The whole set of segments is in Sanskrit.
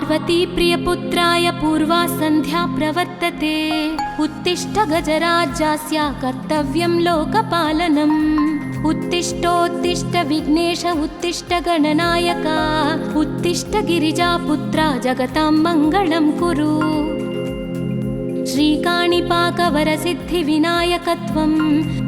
पार्वती प्रियपुत्राय पूर्वा सन्ध्या प्रवर्तते। उत्तिष्ठ गजराज्यास्य कर्तव्यं लोकपालनम्। उत्तिष्ठोत्तिष्ठ विघ्नेश उत्तिष्ठ गणनायक। उत्तिष्ठ गिरिजापुत्रा जगतां मङ्गलं कुरु। श्रीकाणिपाकवरसिद्धिविनायकत्वं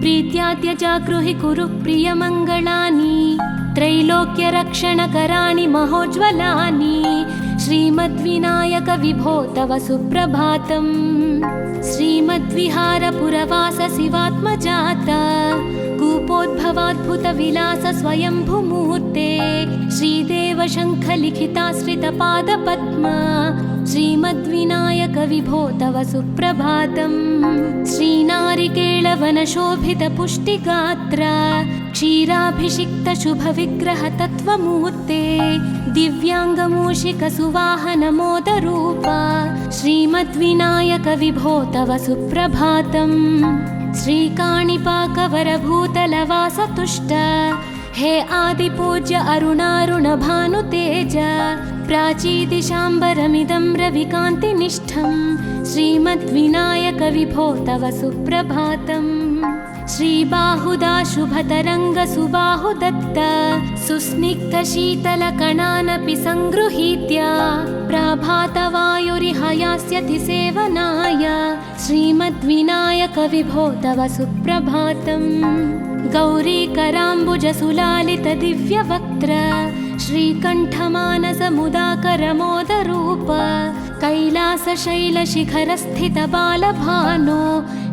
प्रीत्याद्य जागृहि कुरु प्रियमङ्गलानि। त्रैलोक्यरक्षणकराणि महोज्ज्वलानि। श्रीमद्विनायक विभो तव सुप्रभातम्। श्रीमद्विहारपुरवास शिवात्मजात कूपोद्भवाद्भुतविलास स्वयंभुमूर्ते। श्रीदेव शङ्खलिखिताश्रितपादपद्मा। श्रीमद्विनायक विभो तव सुप्रभातम्। श्रीनारिकेळवनशोभितपुष्टिगात्र क्षीराभिषिक्तशुभविग्रह तत्त्वमूर्ते। दिव्याङ्गमूषिकसुवाहनमोदरूप श्रीमद्विनायक विभो तव सुप्रभातम्। श्रीकाणिपाकवरभूतलवासतुष्ट हे आदिपूज्य अरुणारुणभानुतेज। प्राचीदिशाम्बरमिदं रविकान्तिनिष्ठं श्रीमद्विनायक विभो तव सुप्रभातम्। श्रीबाहुदा शुभतरङ्गसुबाहुदत्त सुस्निग्धशीतलकणानपि सङ्गृहीत्य प्रभातवायुरिहयास्यति सेवनाय श्रीमद्विनायक विभो तव सुप्रभातम्। गौरीकराम्बुजसुलालितदिव्यवक्त्र श्रीकण्ठमानसमुदाकरमोदरूप कैलासशैलशिखरस्थितबालभानो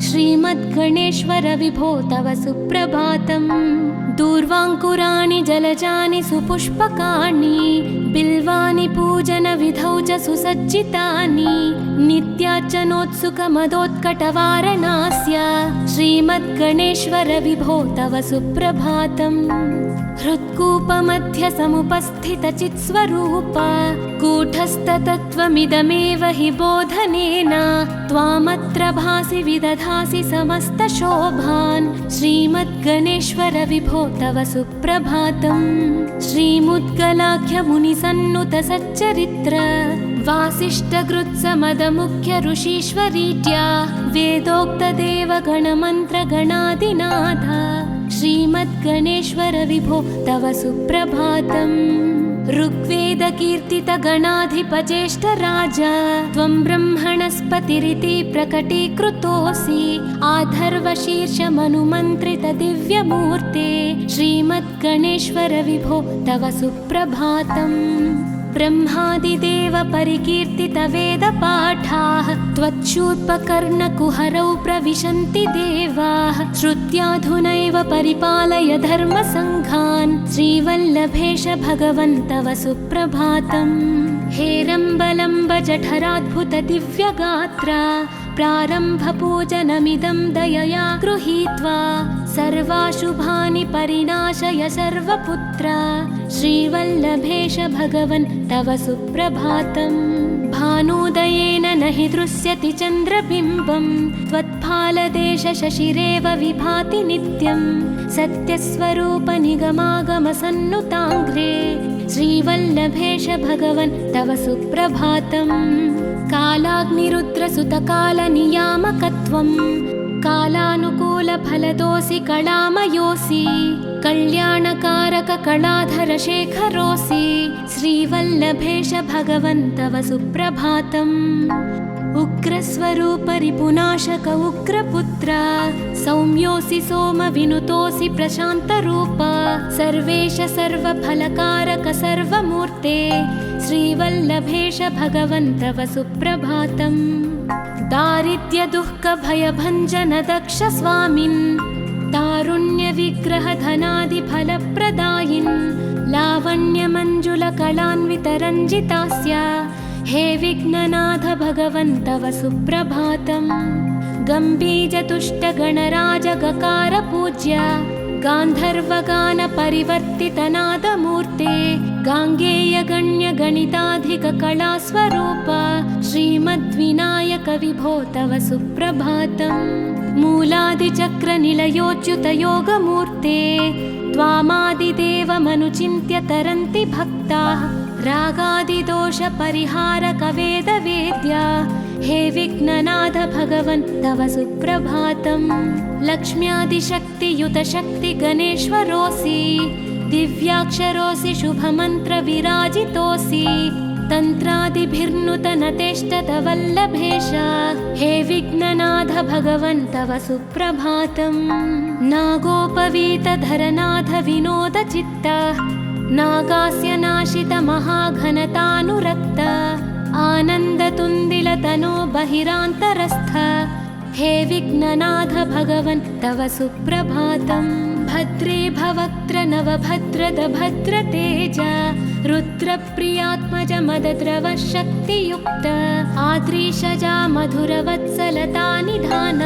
श्रीमद्गणेश्वर विभो तव सुप्रभातम्। दूर्वाङ्कुराणि जलजानि सुपुष्पकाणि बिल्वानि पूजनविधौ च सुसज्जितानि। नित्यार्चनोत्सुकमदोत्कटवारणास्य श्रीमद्गणेश्वर विभो तव सुप्रभातम्। हृत्कूपमध्यसमुपस्थितचित्स्वरूप कूटस्थतत्त्वमिदमेव हि बोधनेन त्वामत्र भासि विदधासि समस्तशोभान् श्रीमद्गणेश्वर विभो तव सुप्रभातम्। श्रीमुद्गलाख्यमुनिसन्नुत सच्चरित्र वासिष्ठकृत्समदमुख्य ऋषीश्वरीत्या वेदोक्तदेवगणमन्त्रगणादिनाथ श्रीमद्गणेश्वर विभो तव सुप्रभातम्। ऋग्वेदकीर्तितगणाधिपज्येष्ठराज त्वं ब्रह्मणस्पतिरिति प्रकटीकृतोऽसि। आधर्वशीर्षमनुमन्त्रितदिव्यमूर्ते श्रीमद्गणेश्वर विभो तव सुप्रभातम्। ब्रह्मादिदेव परिकीर्तितवेदपाठाः त्वच्छूर्पकर्णकुहरौ प्रविशन्ति देवाः। श्रुत्याधुनैव परिपालय धर्मसङ्घान् श्रीवल्लभेश भगवन् तव सुप्रभातम्। हेरम्बलम्ब जठराद्भुतदिव्यगात्र प्रारम्भपूजनमिदं दयया गृहीत्वा सर्वाशुभानि परिनाशय सर्वपुत्र श्रीवल्लभेश भगवन् तव सुप्रभातम्। भानुदयेन न हि दृश्यति चन्द्रबिम्बं त्वत्फालदेश शशिरेव विभाति नित्यं। सत्यस्वरूप निगमागमसन्नुताङ्घ्रे श्रीवल्लभेश भगवन् तव सुप्रभातम्। कालाग्निरुद्रसुतकालनियामकत्वं कालानुकूलफलदोऽसि कलामयोऽसि। कल्याणकारक कलाधर शेखरोऽसि श्रीवल्लभेश भगवन् तव सुप्रभातम्। उग्रस्वरूप रिपुनाशक उग्रपुत्र सौम्योऽसि सोमविनुतोऽसि प्रशान्तरूप। सर्वेश सर्वफलकारक सर्वमूर्ते श्रीवल्लभेश भगवन् तव सुप्रभातम्। दारिद्र्यदुःखभयभञ्जन दक्ष स्वामिन् तारुण्यविग्रह धनादिफलप्रदायिन्। लावण्यमञ्जुलकलान्वितरञ्जितास्य हे विघ्ननाथ भगवन् तव सुप्रभातम्। गम्भीजतुष्टगणराजगकार गान्धर्वगानपरिवर्तितनादमूर्ते गाङ्गेयगण्यगणिताधिककलास्वरूप श्रीमद्विनायक विभो तव सुप्रभातम्। मूलादिचक्रनिलयोच्युतयोगमूर्ते त्वामादिदेवमनुचिन्त्य तरन्ति भक्ताः रागादिदोषपरिहारकवेदवेद्या हे विघ्ननाथ भगवन् तव सुप्रभातम्। लक्ष्म्यादिशक्तियुतशक्तिगणेश्वरोऽसि दिव्याक्षरोऽसि शुभमन्त्रविराजितोऽसि तन्त्रादिभिर्नुतनतेष्टतवल्लभेश हे विघ्ननाथ भगवन् तव सुप्रभातम्। नागोपवीतधरनाथ विनोदचित्त नागास्य नाशित महाघनतानुरक्त आनन्दतुन्दिलतनो बहिरान्तरस्थ हे विघ्ननाथ भगवन् तव सुप्रभातम्। भद्रे भवक्त्र नवभद्रद भद्रतेज रुद्रप्रियात्मज मदद्रव शक्तियुक्त आद्रीशजा मधुरवत्सलता निधान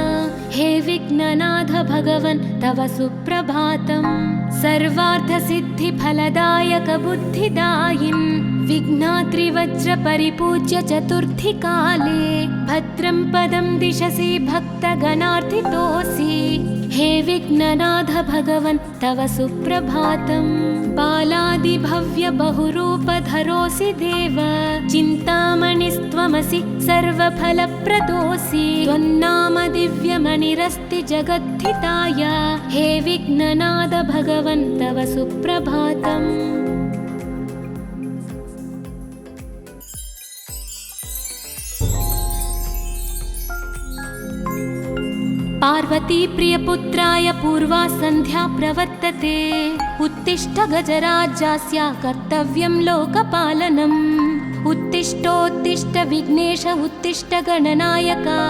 हे विघ्ननाथ भगवन् तव सुप्रभातम्। सर्वार्थसिद्धिफलदायक बुद्धिदायिन् विघ्नाद्रिवज्रपरिपूज्य चतुर्थी काले भद्रं पदं दिशसि भक्तगणार्थितोऽसि हे विघ्ननाथ भगवन् तव सुप्रभातम्। बालादिभव्य बहुरूपधरोऽसि देव चिन्तामणिस्त्वमसि सर्वफलप्रदोऽसि त्वन्नाम दिव्यमणिरस्ति जगद्धिताय हे विघ्ननाथ भगवन् तव सुप्रभातम्। पार्वती प्रियपुत्राय पूर्वा सन्ध्या प्रवर्तते उत्तिष्ठ गजराज्यास्य कर्तव्यं लोकपालनम्। उत्तिष्ठोत्तिष्ठ विघ्नेश उत्तिष्ठ गणनायका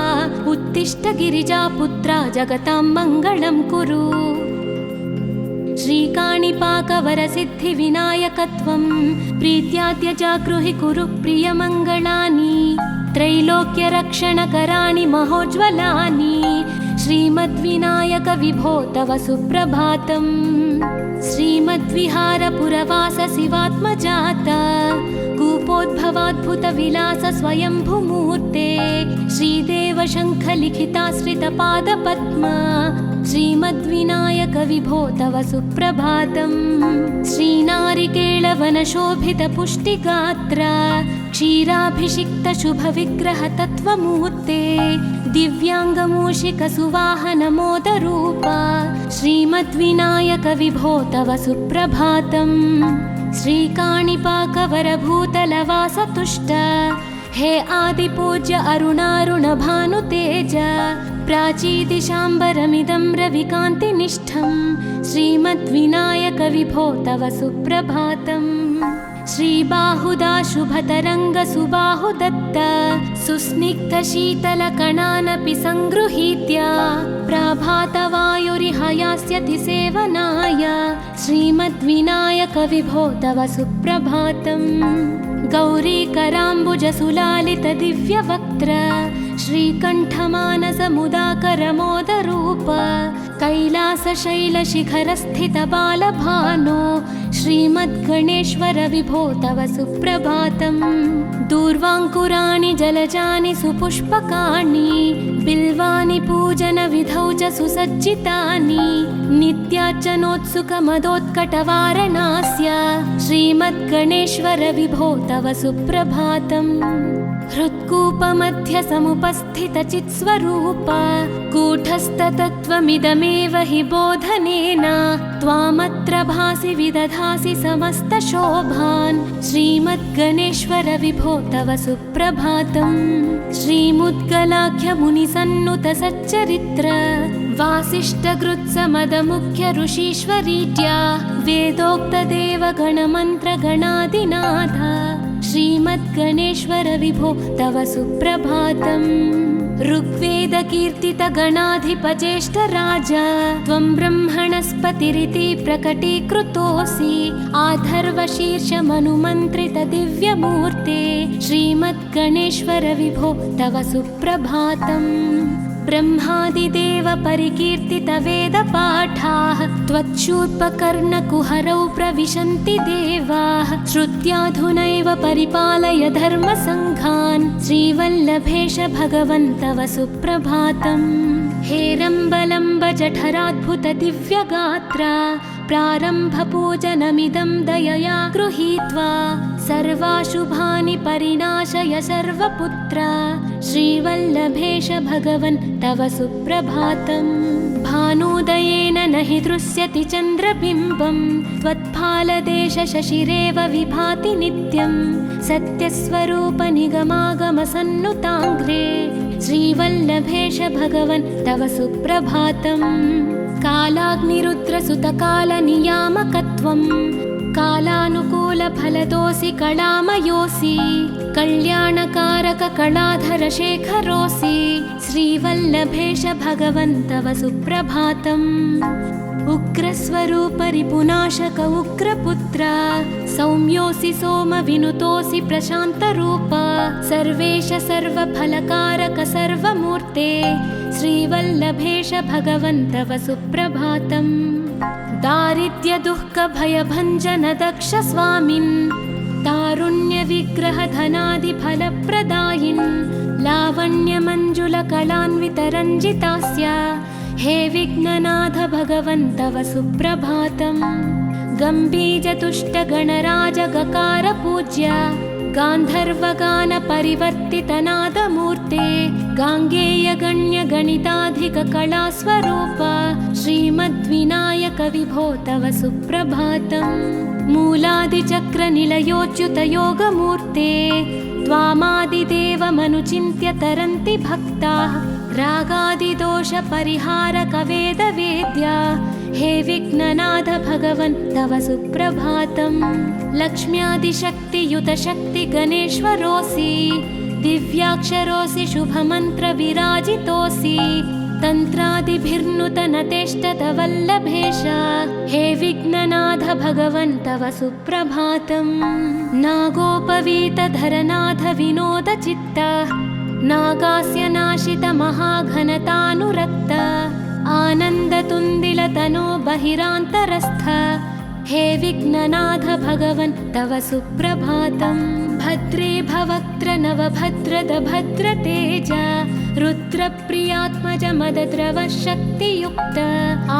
उत्तिष्ठ गिरिजापुत्रा जगतां मङ्गलं कुरु। श्रीकाणिपाकवरसिद्धिविनायकत्वं प्रीत्याद्य जागृहि कुरु प्रियमङ्गलानि त्रैलोक्यरक्षणकराणि महोज्ज्वलानि श्रीमद्विनायक विभो तव सुप्रभातम्। श्रीमद्विहारपुरवास शिवात्मजाता कूपोद्भवाद्भुतविलास स्वयंभुमूर्ते श्रीदेव शङ्खलिखिताश्रितपादपद्मा श्रीमद्विनायक विभो तव सुप्रभातम्। श्रीनारिकेळवनशोभितपुष्टिगात्र क्षीराभिषिक्तशुभविग्रहतत्त्वमूर्ते दिव्याङ्गमूषिकसुवाहनमोदरूपा श्रीमद्विनायक विभो तव सुप्रभातम्। श्रीकाणिपाकवरभूतलवासतुष्ट हे आदिपूज्य अरुणारुणभानुतेज प्राचीदिशाम्बरमिदं रविकान्तिनिष्ठं श्रीमद्विनायक विभो तव सुप्रभातम्। श्रीबाहुदा शुभतरङ्गसुबाहुदत्त सुस्निग्धशीतलकणानपि सङ्गृहीत्य प्राभातवायुरिह यास्यति सेवनाय श्रीमद्विनायक विभो तव सुप्रभातम्। गौरीकराम्बुजसुलालितदिव्यवक्त्र श्रीकण्ठमानसमुदाकरमोदरूप कैलासशैलशिखरस्थितबालभानो श्रीमद्गणेश्वर विभो तव सुप्रभातम्। दूर्वाङ्कुराणि जलजानि सुपुष्पकाणि बिल्वानि पूजनविधौ च सुसज्जितानि नित्यार्चनोत्सुकमदोत्कटवारणास्य श्रीमद्गणेश्वर विभो तव सुप्रभातम्। हृत्कूपमध्य समुपस्थितचित्स्वरूप कूटस्थतत्त्वमिदमेव हि बोधनेन त्वामत्र भासि विदधासि समस्तशोभान् श्रीमद्गणेश्वर विभो तव सुप्रभातम्। श्रीमुद्गलाख्यमुनिसन्नुतसच्चरित्र वासिष्ठकृत्समदमुख्य ऋषीश्वरीत्या वेदोक्तदेवगणमन्त्रगणादिनाथ श्रीमद्गणेश्वर विभो तव सुप्रभातम्। ऋग्वेदकीर्तितगणाधिपज्येष्ठराज त्वं ब्रह्मणस्पतिरिति प्रकटीकृतोऽसि आधर्वशीर्षमनुमन्त्रितदिव्यमूर्ते श्रीमद्गणेश्वर विभो तव सुप्रभातम्। ब्रह्मादिदेव परिकीर्तितवेदपाठाः त्वच्छूर्पकर्णकुहरौ प्रविशन्ति देवाः श्रुत्याधुनैव परिपालय धर्मसङ्घान् श्रीवल्लभेश भगवन् तव सुप्रभातम्। हेरम्बलम्ब जठराद्भुतदिव्यगात्रा प्रारम्भपूजनमिदं दयया गृहीत्वा सर्वाशुभानि परिनाशय सर्वपुत्र श्रीवल्लभेश भगवन् तव सुप्रभातम् भानुदयेन न हि दृश्यति चन्द्रबिम्बं त्वत्फालदेश शशिरेव विभाति नित्यं सत्यस्वरूप निगमागमसन्नुताङ्घ्रे श्रीवल्लभेश भगवन् तव सुप्रभातम् कालाग्निरुद्रसुतकालनियामकत्वं कालानुकूलफलदोऽसि कलामयोऽसि कल्याणकारक कलाधरशेखरोऽसि श्रीवल्लभेश भगवन् तव सुप्रभातम् उग्रस्वरूप रिपुनाशक उग्रपुत्र सौम्योऽसि सोमविनुतोऽसि प्रशान्तरूप सर्वेश सर्वफलकारक सर्वमूर्ते श्रीवल्लभेश भगवन् तव सुप्रभातम् दारिद्र्यदुःखभयभञ्जन दक्ष स्वामिन् तारुण्यविग्रहधनादिफलप्रदायिन् लावण्यमञ्जुलकलान्वितरञ्जितास्य हे विघ्ननाथ भगवन् तव सुप्रभातम् गम्भीजतुष्टगणराजगकार गान्धर्वगानपरिवर्तितनादमूर्ते गाङ्गेयगण्यगणिताधिककलास्वरूप श्रीमद्विनायक विभो तव सुप्रभातम् मूलादिचक्रनिलयोच्युतयोगमूर्ते त्वामादिदेवमनुचिन्त्य तरन्ति भक्ताः रागादिदोषपरिहारकवेदवेद्या हे विघ्ननाथ भगवन् तव सुप्रभातम् लक्ष्म्यादिशक्तियुतशक्तिगणेश्वरोऽसि दिव्याक्षरोऽसि शुभमन्त्रविराजितोऽसि तन्त्रादिभिर्नुतनतेष्टतवल्लभेश हे विघ्ननाथ भगवन् तव सुप्रभातम् नागोपवीतधरनाथ विनोदचित्त नागास्य नाशित महाघनतानुरक्त आनन्दतुन्दिलतनो बहिरान्तरस्थ हे विघ्ननाथ भगवन् तव सुप्रभातम् भद्रे भवक्त्र नवभद्रद भद्रतेज रुद्रप्रियात्मज मदद्रव शक्तियुक्त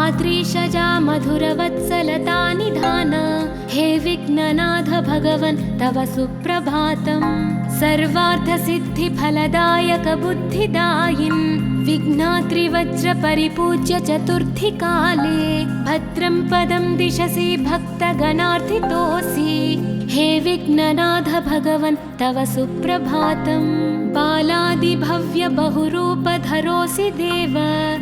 आद्रीशजा मधुरवत्सलता निधान हे विघ्ननाथ भगवन् तव सुप्रभातम् सर्वार्थसिद्धिफलदायक बुद्धिदायिन् विघ्नात्रिवज्रपरिपूज्य चतुर्थीकाले भद्रं पदं दिशसि भक्तगणार्थितोऽसि हे विघ्ननाथ भगवन् तव सुप्रभातम् बालादिभव्य बहुरूपधरोऽसि देव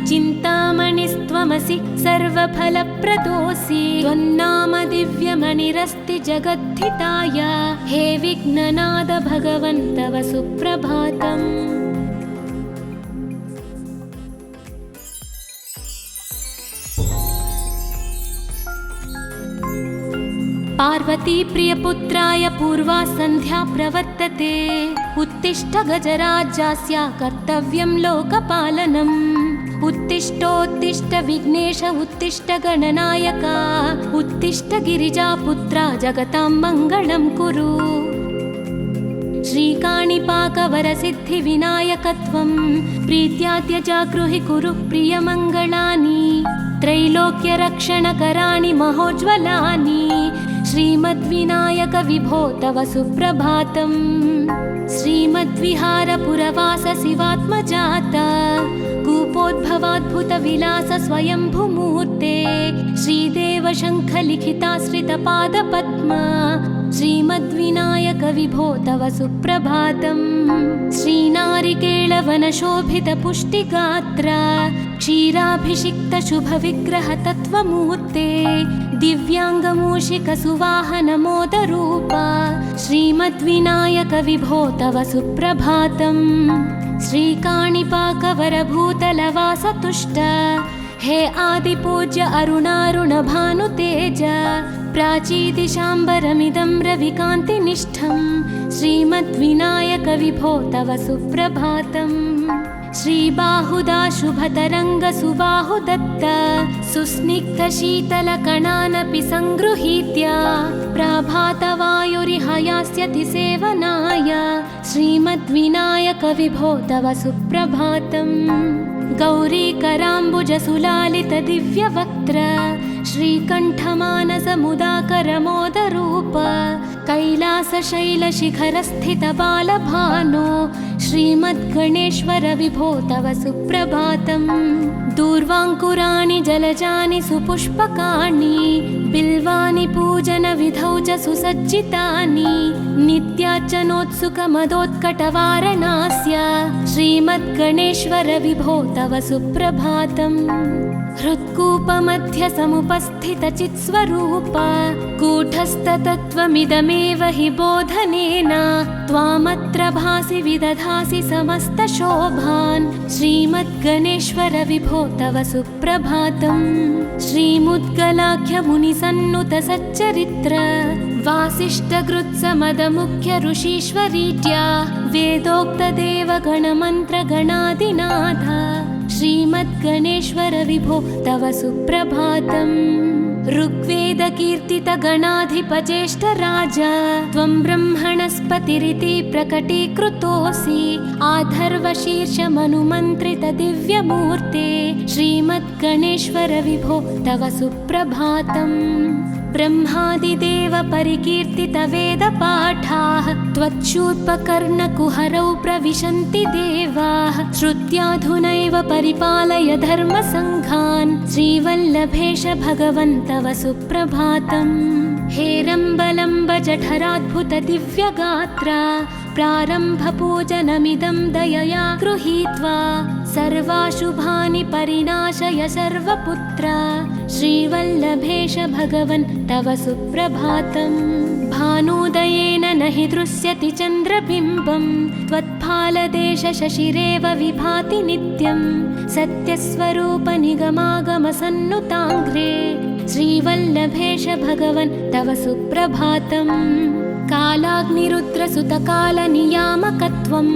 चिन्तामणिस्त्वमसि सर्वफलप्रदोऽसि त्वन्नाम दिव्यमणिरस्ति जगद्धिताय हे विघ्ननाथ भगवन् तव सुप्रभातम् पार्वती प्रियपुत्राय पूर्वा सन्ध्या प्रवर्तते उत्तिष्ठ गजराज्यास्य कर्तव्यं लोकपालनम् उत्तिष्ठोत्तिष्ठ विघ्नेश उत्तिष्ठ गणनायक उत्तिष्ठ गिरिजापुत्रा जगतां मङ्गलं कुरु श्रीकाणिपाकवरसिद्धिविनायकत्वं प्रीत्याद्यजागृहि कुरु प्रियमङ्गलानि त्रैलोक्यरक्षणकराणि महोज्ज्वलानि श्रीमद्विनायक विभो तव सुप्रभातम् श्रीमद्विहारपुरवास शिवात्मजात कूपोद्भवाद्भुतविलास स्वयंभुमूर्ते श्रीदेव शङ्खलिखिताश्रितपादपद्म श्रीमद्विनायक विभो तव सुप्रभातम् श्रीनारिकेळवनशोभितपुष्टिगात्र क्षीराभिषिक्तशुभविग्रहतत्त्वमूर्ते दिव्याङ्गमूषिकसुवाहनमोदरूप श्रीमद्विनायक विभो तव सुप्रभातम् श्रीकाणिपाकवरभूतलवासतुष्ट हे आदिपूज्य अरुणारुणभानुतेज प्राचीदिशाम्बरमिदं रविकान्तिनिष्ठं श्रीमद्विनायक विभो तव सुप्रभातम् श्रीबाहुदा शुभतरङ्गसुबाहुदत्त सुस्निग्धशीतलकणानपि सङ्गृहीत्य प्राभातवायुरिहयास्यति सेवनाय श्रीमद्विनायक विभो तव सुप्रभातम् गौरीकराम्बुजसुलालितदिव्यवक्त्र श्रीकण्ठमानसमुदाकरमोदरूप कैलासशैलशिखरस्थितबालभानो श्रीमद्गणेश्वर विभो तव सुप्रभातम्। दूर्वाङ्कुराणि जलजानि सुपुष्पकाणि बिल्वानि पूजनविधौ च सुसज्जितानि नित्यार्चनोत्सुकमदोत्कटवारणास्य श्रीमद्गणेश्वर विभो तव सुप्रभातम्। हृत्कूपमध्य समुपस्थितचित्स्वरूप कूटस्थतत्त्वमिदमेव हि बोधनेन त्वामत्र भासि विदधासि समस्तशोभान् श्रीमद्गणेश्वर विभो तव सुप्रभातम्। श्रीमुद्गलाख्यमुनिसन्नुत सच्चरित्र वासिष्ठकृत्समदमुख्य ऋषीश्वरीत्या वेदोक्तदेवगणमन्त्रगणादिनाथ श्रीमद्गणेश्वर विभो तव सुप्रभातम्। ऋग्वेदकीर्तितगणाधिपज्येष्ठराज त्वं ब्रह्मणस्पतिरिति प्रकटीकृतोऽसि आधर्वशीर्षमनुमन्त्रितदिव्यमूर्ते श्रीमद्गणेश्वर विभो तव सुप्रभातम्। ब्रह्मादिदेव परिकीर्तितवेदपाठाः त्वच्छूर्पकर्णकुहरौ प्रविशन्ति देवाः श्रुत्याधुनैव परिपालय धर्मसङ्घान् श्रीवल्लभेश भगवन् तव सुप्रभातम्। हेरम्बलम्ब जठराद्भुत दिव्यगात्र प्रारम्भपूजनमिदं दयया गृहीत्वा सर्वाशुभानि परिनाशय सर्वपुत्र श्रीवल्लभेश भगवन् तव सुप्रभातम्। भानोदयेन न हि दृश्यति चन्द्रबिम्बं त्वत्फालदेश शशिरेव विभाति नित्यं सत्यस्वरूप निगमागमसन्नुताङ्घ्रे श्रीवल्लभेश भगवन् तव सुप्रभातम्। कालाग्निरुद्रसुतकालनियामकत्वं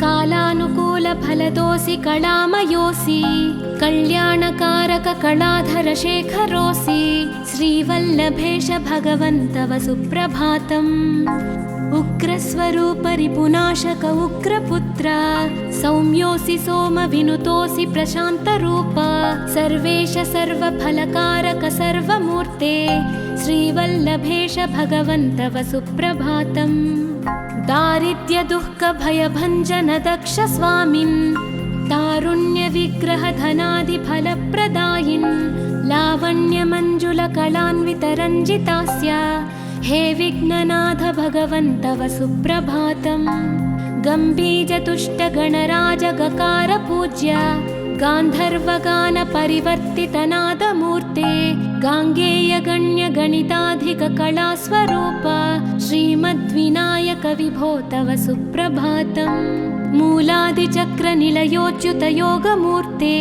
कालानुकूलफलदोऽसि कलामयोऽसि कल्याणकारक कलाधरशेखरोऽसि श्रीवल्लभेश भगवन् तव सुप्रभातम्। उग्रस्वरूप रिपुनाशक उग्रपुत्र सौम्योऽसि सोमविनुतोऽसि प्रशान्तरूप सर्वेश सर्वफलकारक सर्वमूर्ते श्रीवल्लभेश भगवन् तव सुप्रभातम्। दारिद्र्यदुःखभयभञ्जन दक्ष स्वामिन् तारुण्यविग्रहधनादिफलप्रदायिन् लावण्यमञ्जुलकलान्वितरञ्जितास्य हे विघ्ननाथ भगवन् तव सुप्रभातम्। गम्भीरतुष्टगणराजगकार पूज्य गान्धर्वगानपरिवर्तितनादमूर्ते गाङ्गेयगण्यगणिताधिककलास्वरूप श्रीमद्विनायक विभो तव सुप्रभातम्। मूलादिचक्रनिलयोच्युतयोगमूर्ते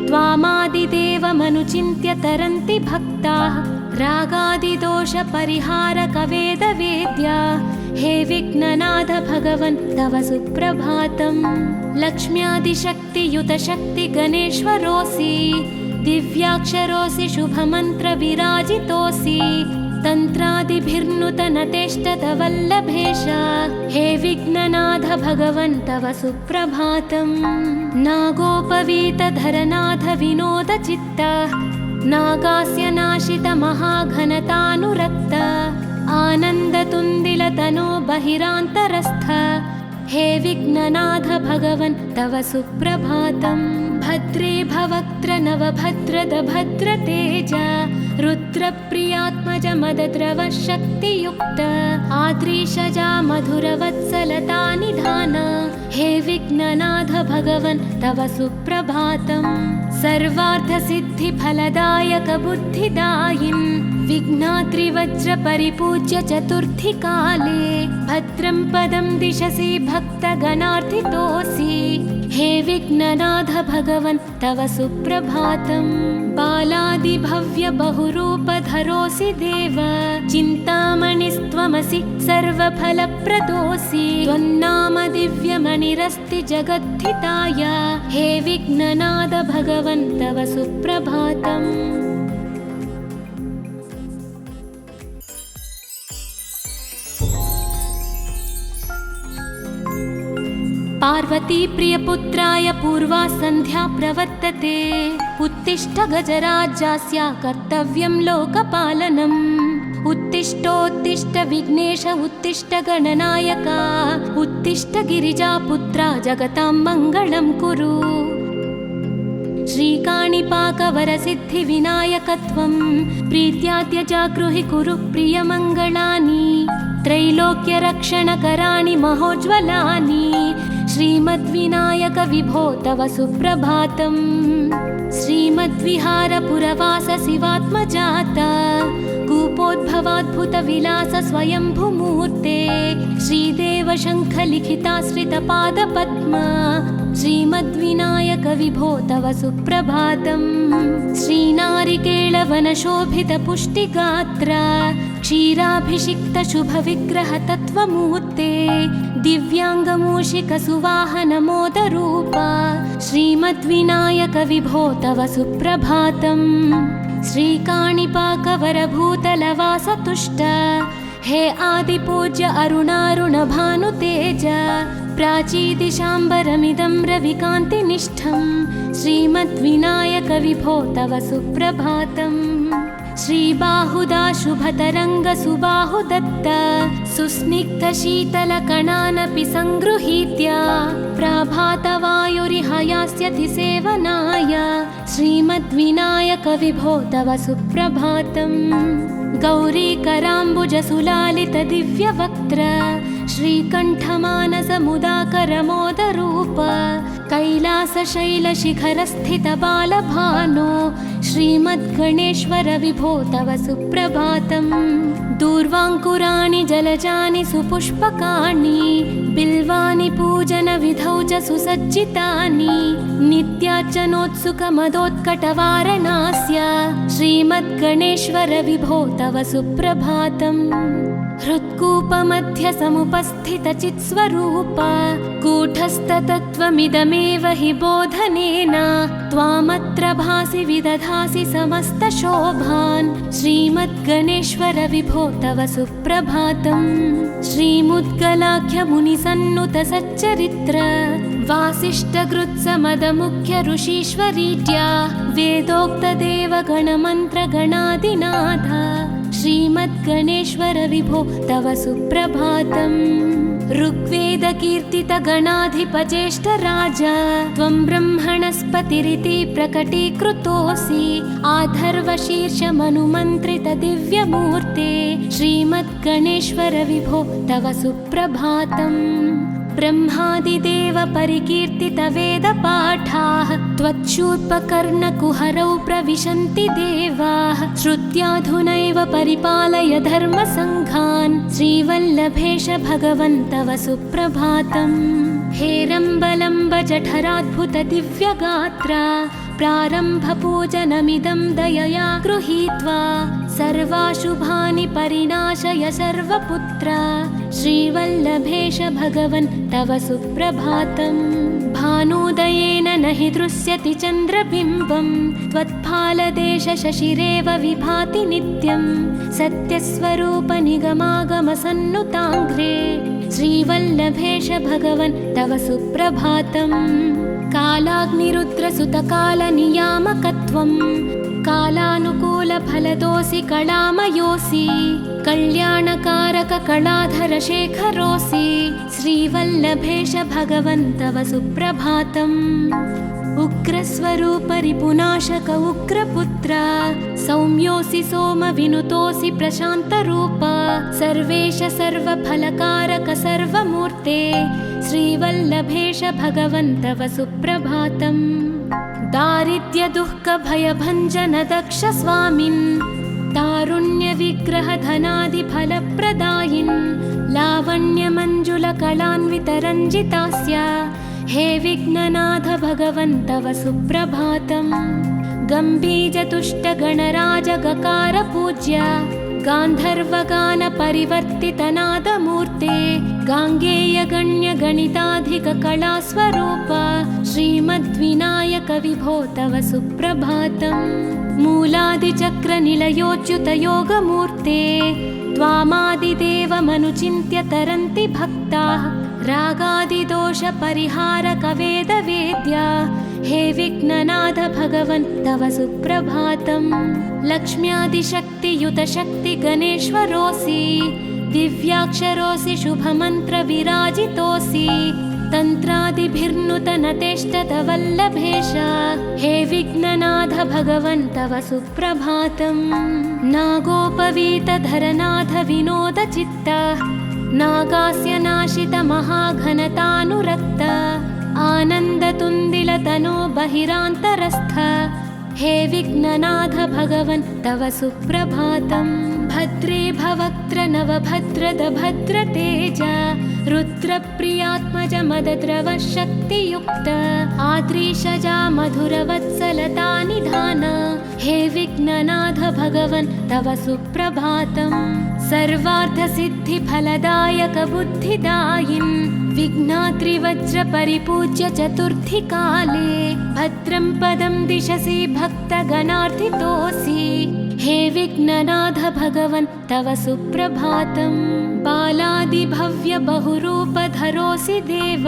त्वामादिदेवमनुचिन्त्य तरन्ति भक्ताः रागादिदोषपरिहारक वेदवेद्या हे विघ्ननाथ भगवन् तव सुप्रभातम्। लक्ष्म्यादिशक्तियुत शक्ति गणेश्वरोऽसि दिव्याक्षरोऽसि शुभमन्त्रविराजितोऽसि तन्त्रादिभिर्नुतनतेष्टत वल्लभेश हे विघ्ननाथ भगवन् तव सुप्रभातम्। नागोपवीतधरनाथ विनोदचित्त नागास्य नाशित महाघनतानुरक्त आनन्दतुन्दिलतनो बहिरान्तरस्थ हे विघ्ननाथ भगवन् तव सुप्रभातम्। भद्रे भवक्त्र नवभद्रद भद्रतेज रुद्रप्रियात्मज मदद्रव शक्तियुक्त आद्रीशजा मधुरवत्सलता निधान हे विघ्ननाथ भगवन् तव सुप्रभातम्। सर्वार्थसिद्धिफलदायक बुद्धिदायिन् विघ्नाद्रिवज्रपरिपूज्य चतुर्थी काले भद्रं पदं दिशसि भक्तगणार्थितोऽसि हे विघ्ननाथ भगवन् तव सुप्रभातम्। बालादिभव्य बहुरूपधरोऽसि देव चिन्तामणिस्त्वमसि सर्वफलप्रदोऽसि त्वन्नाम दिव्यमणिरस्ति जगद्धिताय हे विघ्ननाथ भगवन् तव सुप्रभातम्। पार्वती प्रियपुत्राय पूर्वा सन्ध्या प्रवर्तते उत्तिष्ठ गजराज्यस्य कर्तव्यं लोकपालनम् उत्तिष्ठ उत्तिष्ठोत्तिष्ठ विघ्नेश उत्तिष्ठ गणनायका उत्तिष्ठ गिरिजापुत्रा जगतां मङ्गलं कुरु। श्रीकाणिपाकवरसिद्धिविनायकत्वं प्रीत्याद्य जागृहि कुरु प्रियमङ्गलानि त्रैलोक्यरक्षणकराणि महोज्ज्वलानि श्रीमद्विनायक विभो तव सुप्रभातम्। श्रीमद्विहारपुरवास शिवात्मजाता कूपोद्भवाद्भुतविलास स्वयंभुमूर्ते श्रीदेव शङ्खलिखिताश्रितपादपद्मा श्रीमद्विनायक विभो तव सुप्रभातम्। श्रीनारिकेळवनशोभितपुष्टिगात्रा क्षीराभिषिक्त शुभविग्रह तत्त्वमूर्ते दिव्याङ्गमूषिकसुवाहनमोदरूपा श्रीमद्विनायक विभो तव सुप्रभातम्। श्रीकाणिपाकवरभूतलवासतुष्ट हे आदिपूज्य अरुणारुणभानुतेज प्राचीदिशाम्बरमिदं रविकान्तिनिष्ठं श्रीमद्विनायक विभो तव सुप्रभातम्। श्रीबाहुदा शुभतरङ्गसुबाहुदत्त सुस्निग्धशीतलकणानपि सङ्गृहीत्य प्रभातवायुरिहयास्यति सेवनाय श्रीमद्विनायक विभो तव सुप्रभातम्। गौरीकराम्बुजसुलालितदिव्यवक्त्र श्रीकण्ठमानसमुदाकरमोदरूप कैलासशैलशिखरस्थितबालभानो श्रीमद्गणेश्वर विभो तव सुप्रभातम्। दूर्वाङ्कुराणि जलजानि सुपुष्पकाणि बिल्वानि पूजनविधौ च सुसज्जितानि नित्यार्चनोत्सुकमदोत्कटवारणास्य श्रीमद्गणेश्वर विभो तव सुप्रभातम्। हृत्कूपमध्यसमुपस्थितचित्स्वरूप कूटस्थतत्त्वमिदमेव हि बोधनेन त्वामत्र भासि विदधासि समस्तशोभान् श्रीमद्गणेश्वर विभो तव सुप्रभातम्। श्रीमुद्गलाख्यमुनिसन्नुतसच्चरित्र वासिष्ठकृत्समदमुख्य ऋषीश्वरीत्या वेदोक्तदेवगणमन्त्रगणादिनाथ श्रीमद्गणेश्वर विभो तव सुप्रभातम्। ऋग्वेदकीर्तितगणाधिपज्येष्ठराज त्वं ब्रह्मणस्पतिरिति प्रकटीकृतोऽसि आधर्वशीर्षमनुमन्त्रितदिव्यमूर्ते श्रीमद्गणेश्वर विभो तव सुप्रभातम्। ब्रह्मादिदेव परिकीर्तितवेदपाठाः त्वच्छूर्पकर्णकुहरौ प्रविशन्ति देवाः श्रुत्याधुनैव परिपालय धर्मसङ्घान् श्रीवल्लभेश भगवन् तव सुप्रभातम्। हेरम्बलम्ब जठराद्भुत दिव्यगात्रा प्रारम्भपूजनमिदं दयया गृहीत्वा सर्वाशुभानि परिणाशय सर्वपुत्रा श्रीवल्लभेश भगवन् तव सुप्रभातम्। भानुदयेन न हि दृश्यति चन्द्रबिम्बं त्वत्फालदेश शशिरेव विभाति नित्यं सत्यस्वरूप निगमागमसन्नुताङ्घ्रे श्रीवल्लभेश भगवन् तव सुप्रभातम्। कालाग्निरुद्रसुतकालनियामकत्वं कालानुकूलफलदोऽसि कलामयोऽसि कल्याणकारककलाधरशेखरोऽसि श्रीवल्लभेश भगवन् तव सुप्रभातम्। उग्रस्वरूप रिपुनाशक उग्रपुत्र सौम्योऽसि सोमविनुतोऽसि प्रशान्तरूप सर्वेश सर्वफलकारक सर्वमूर्ते श्रीवल्लभेश भगवन् तव सुप्रभातम्। दारिद्र्यदुःखभयभञ्जन दक्ष स्वामिन् तारुण्यविग्रहधनादिफलप्रदायिन् लावण्यमञ्जुलकलान्वितरञ्जितास्य हे विघ्ननाथ भगवन् तव सुप्रभातम्। गम्भीजतुष्टगणराजगकार पूज्य गान्धर्वगानपरिवर्तितनादमूर्ते गाङ्गेयगण्यगणिताधिककलास्वरूप श्रीमद्विनायक विभो तव सुप्रभातम्। मूलादिचक्रनिलयोच्युतयोगमूर्ते त्वामादिदेवमनुचिन्त्य तरन्ति भक्ताः रागादिदोषपरिहारकवेदवेद्या हे विघ्ननाथ भगवन् तव सुप्रभातम् लक्ष्म्यादिशक्तियुतशक्तिगणेश्वरोऽसि दिव्याक्षरोऽसि शुभमन्त्रविराजितोऽसि तन्त्रादिभिर्नुतनतेष्टतवल्लभेश हे विघ्ननाथ भगवन् तव सुप्रभातम् नागोपवीतधरनाथ विनोदचित्त नागास्य नाशित महाघनतानुरक्त आनन्दतुन्दिलतनो बहिरान्तरस्थ हे विघ्ननाथ भगवन् तव सुप्रभातम् भद्रे भवक्त्र नवभद्रद भद्रतेज रुद्रप्रियात्मज मदद्रव शक्तियुक्त आद्रीशजा मधुरवत्सलता निधान हे विघ्ननाथ भगवन् तव सुप्रभातम् सर्वार्थसिद्धिफलदायक बुद्धिदायिन् विघ्नात्रिवज्रपरिपूज्य चतुर्थीकाले भद्रं पदं दिशसि भक्तगणार्थितोऽसि हे विघ्ननाथ भगवन् तव सुप्रभातम् बालादिभव्य बहुरूपधरोऽसि देव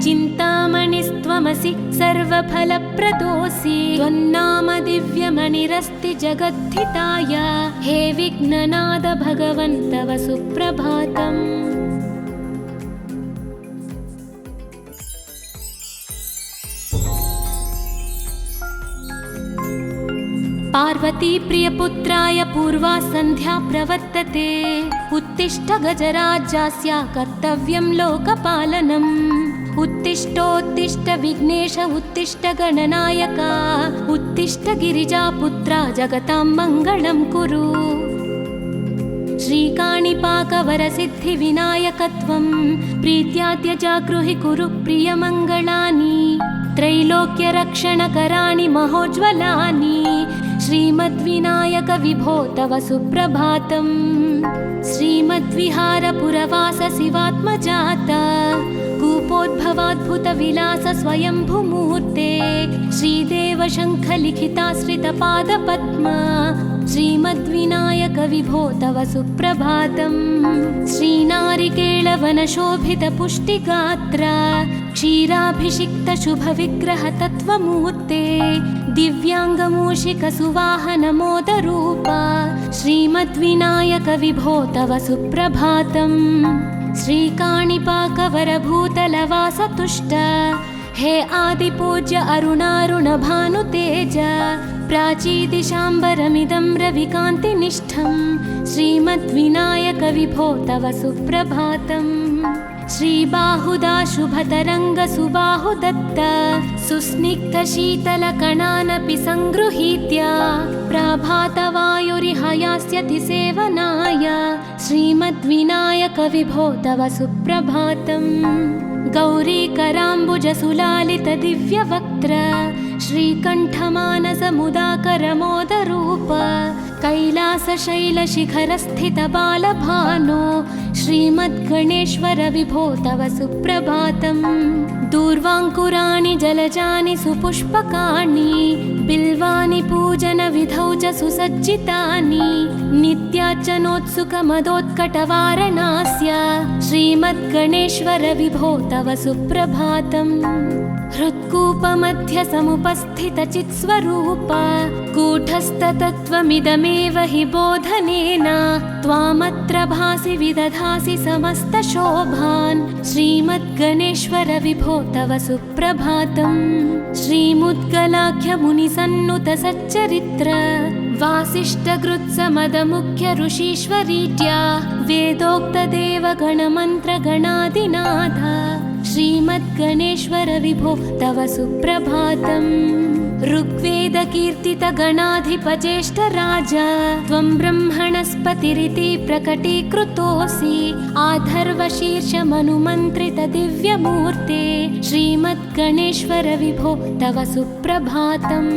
चिन्तामणिस्त्वमसि सर्वफलप्रदोऽसि त्वन्नाम दिव्यमणिरस्ति जगद्धिताय हे विघ्ननाथ भगवन् तव सुप्रभातम् पार्वती प्रियपुत्राय पूर्वा सन्ध्या प्रवर्तते उत्तिष्ठ गजराज्यस्य कर्तव्यं लोकपालनम् उत्तिष्ठोत्तिष्ठ विघ्नेश उत्तिष्ठ गणनायक उत्तिष्ठ गिरिजापुत्रा जगतां मङ्गलं कुरु श्रीकाणिपाकवरसिद्धिविनायकत्वं प्रीत्याद्य जागृहि कुरु प्रियमङ्गलानि त्रैलोक्यरक्षणकराणि महोज्ज्वलानि श्रीमद्विनायक विभो तव सुप्रभातम् श्रीमद्विहारपुरवास शिवात्मजात कूपोद्भवाद्भुतविलास स्वयंभूमूर्ते श्रीदेव शङ्खलिखिताश्रितपादपद्मा श्रीमद्विनायक विभो तव सुप्रभातम् श्रीनारिकेळवनशोभितपुष्टिगात्र क्षीराभिषिक्त शुभविग्रह तत्त्वमूर्ते दिव्याङ्गमूषिकसुवाहनमोदरूप श्रीमद्विनायक विभो तव सुप्रभातम् श्रीकाणिपाकवरभूतलवासतुष्ट हे आदिपूज्य अरुणारुणभानुतेज प्राचीदिशाम्बरमिदं रविकान्तिनिष्ठं श्रीमद्विनायक विभो तव सुप्रभातम् श्रीबाहुदा शुभतरङ्गसुबाहुदत्त सुस्निग्धशीतलकणानपि सङ्गृहीत्य प्रभातवायुरिहयास्यति सेवनाय श्रीमद्विनायक विभो तव सुप्रभातम् गौरीकराम्बुजसुलालित दिव्यवक्त्र श्रीकण्ठमानसमुदाकरमोदरूप कैलासशैलशिखरस्थितबालभानो श्रीमद्गणेश्वर विभो तव सुप्रभातम् दूर्वाङ्कुराणि जलजानि सुपुष्पकाणि बिल्वानि पूजनविधौ च सुसज्जितानि नित्यार्चनोत्सुकमदोत्कटवारणास्य श्रीमद्गणेश्वर विभो तव सुप्रभातम् हृत्कूपमध्य समुपस्थितचित्स्वरूप कूटस्थतत्त्वमिदमेव हि बोधनेन त्वामत्र भासि विदधासि समस्तशोभान् श्रीमद्गणेश्वर विभो तव सुप्रभातम् श्रीमुद्गलाख्यमुनिसन्नुत सच्चरित्र वासिष्ठगृत्समदमुख्य ऋषीश्वरीत्या वेदोक्तदेवगणमन्त्रगणादिनाथ श्रीमद्गणेश्वर विभो तव सुप्रभातम् ऋग्वेदकीर्तितगणाधिपज्येष्ठराज त्वं ब्रह्मणस्पतिरिति प्रकटीकृतोऽसि आधर्वशीर्षमनुमन्त्रितदिव्यमूर्ते श्रीमद्गणेश्वर विभो तव सुप्रभातम्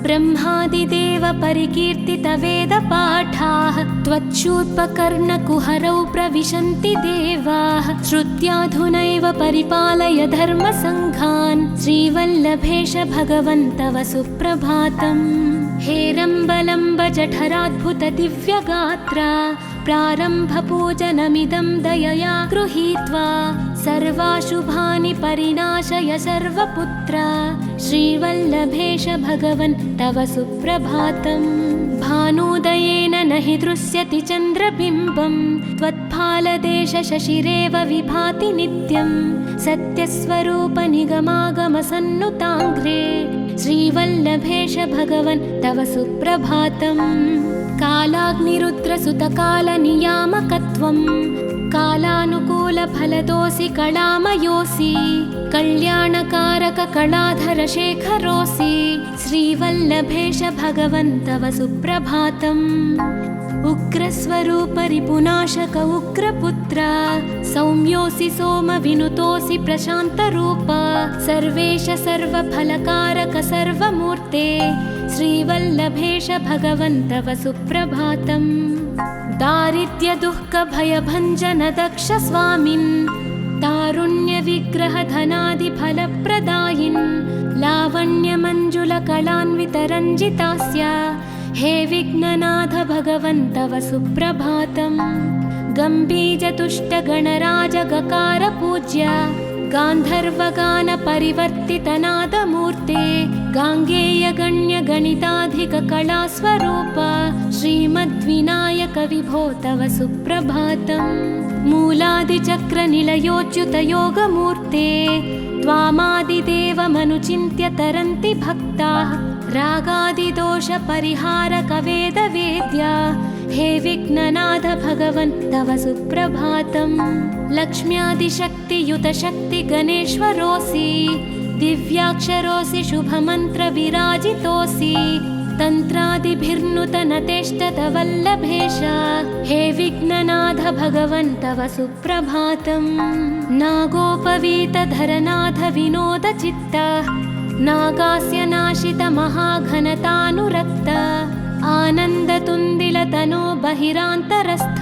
ब्रह्मादिदेव परिकीर्तितवेदपाठाः त्वच्छूर्पकर्णकुहरौ प्रविशन्ति देवाः श्रुत्याधुनैव परिपालय धर्मसङ्घान् श्रीवल्लभेश भगवन् तव सुप्रभातम् हेरम्बलम्ब जठराद्भुत दिव्यगात्रा प्रारम्भपूजनमिदं दयया गृहीत्वा सर्वाशुभानि परिनाशय सर्वपुत्र श्रीवल्लभेश भगवन् तव सुप्रभातम् भानुदयेन न हि दृश्यति चन्द्रबिम्बं त्वत्फालदेश शशिरेव विभाति नित्यं सत्यस्वरूप निगमागमसन्नुताङ्घ्रे श्रीवल्लभेश भगवन् तव सुप्रभातम् कालाग्निरुद्रसुतकालनियामकत्वं कालानुकूलफलदोऽसि कलामयोऽसि कल्याणकारक कलाधरशेखरोऽसि श्रीवल्लभेश भगवन् तव सुप्रभातम् उग्रस्वरूप रिपुनाशक उग्रपुत्र सौम्योऽसि सोमविनुतोऽसि प्रशान्तरूप सर्वेश सर्वफलकारक सर्वमूर्ते श्रीवल्लभेश भगवन् तव सुप्रभातम् दारिद्र्यदुःखभयभञ्जन दक्ष स्वामिन् तारुण्यविग्रहधनादिफलप्रदायिन् लावण्यमञ्जुलकलान्वितरञ्जितास्य हे विघ्ननाथ भगवन् तव सुप्रभातम् गम्भीरतुष्टगणराजगकार पूज्य गान्धर्वगानपरिवर्तितनादमूर्ते गाङ्गेयगण्यगणिताधिककलास्वरूप श्रीमद्विनायक विभो तव सुप्रभातम् मूलादिचक्रनिलयोच्युतयोगमूर्ते त्वामादिदेवमनुचिन्त्य तरन्ति भक्ताः रागादिदोषपरिहारकवेदवेद्य हे विघ्ननाथ भगवन् तव सुप्रभातम् लक्ष्म्यादिशक्तियुतशक्तिगणेश्वरोऽसि दिव्याक्षरोऽसि शुभमन्त्रविराजितोऽसि तन्त्रादिभिर्नुतनतेष्टतवल्लभेश हे विघ्ननाथ भगवन् तव सुप्रभातम् नागोपवीतधरनाथ विनोदचित्त नागास्य नाशित महाघनतानुरक्त आनन्दतुन्दिलतनो बहिरान्तरस्थ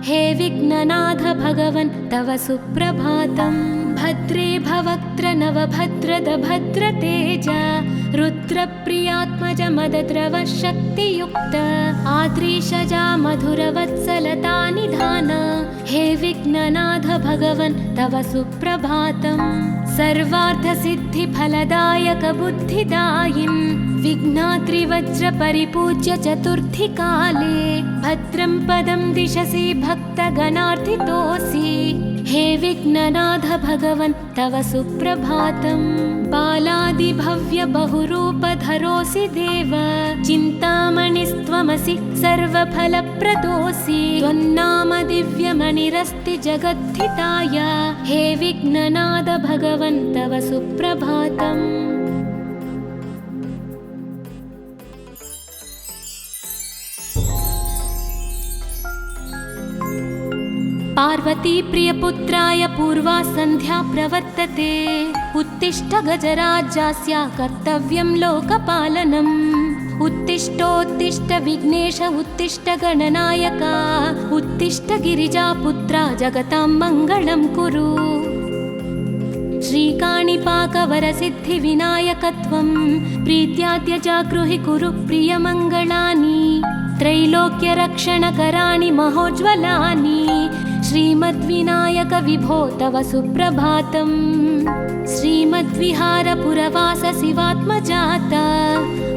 हे विघ्ननाथ भगवन् तव सुप्रभातम् भद्रे भवक्त्र नवभद्रद भद्रतेज रुद्रप्रियात्मज मदद्रव शक्तियुक्त आद्रीशजा मधुरवत्सलता निधान हे विघ्ननाथ भगवन् तव सुप्रभातम् सर्वार्थसिद्धिफलदायक बुद्धिदायिन् विघ्नाद्रिवज्रपरिपूज्य चतुर्थी काले भद्रं पदं दिशसि भक्तगणार्थितोऽसि हे विघ्ननाथ भगवन् तव सुप्रभातम् बालादिभव्य बहुरूपधरोऽसि देव चिन्तामणिस्त्वमसि सर्वफलप्रदोऽसि त्वन्नाम दिव्यमणिरस्ति जगद्धिताय हे विघ्ननाथ भगवन् तव सुप्रभातम् पार्वती प्रियपुत्राय पूर्वा सन्ध्या प्रवर्तते उत्तिष्ठ गजराज्यास्य कर्तव्यं लोकपालनम् उत्तिष्ठोत्तिष्ठ विघ्नेश उत्तिष्ठ गणनायक उत्तिष्ठ गिरिजापुत्रा जगतां मङ्गलं कुरु श्रीकाणिपाकवरसिद्धिविनायकत्वं प्रीत्याद्य जागृहि कुरु प्रियमङ्गलानि त्रैलोक्यरक्षणकराणि महोज्ज्वलानि श्रीमद्विनायक विभो तव सुप्रभातम् श्रीमद्विहारपुरवास शिवात्मजात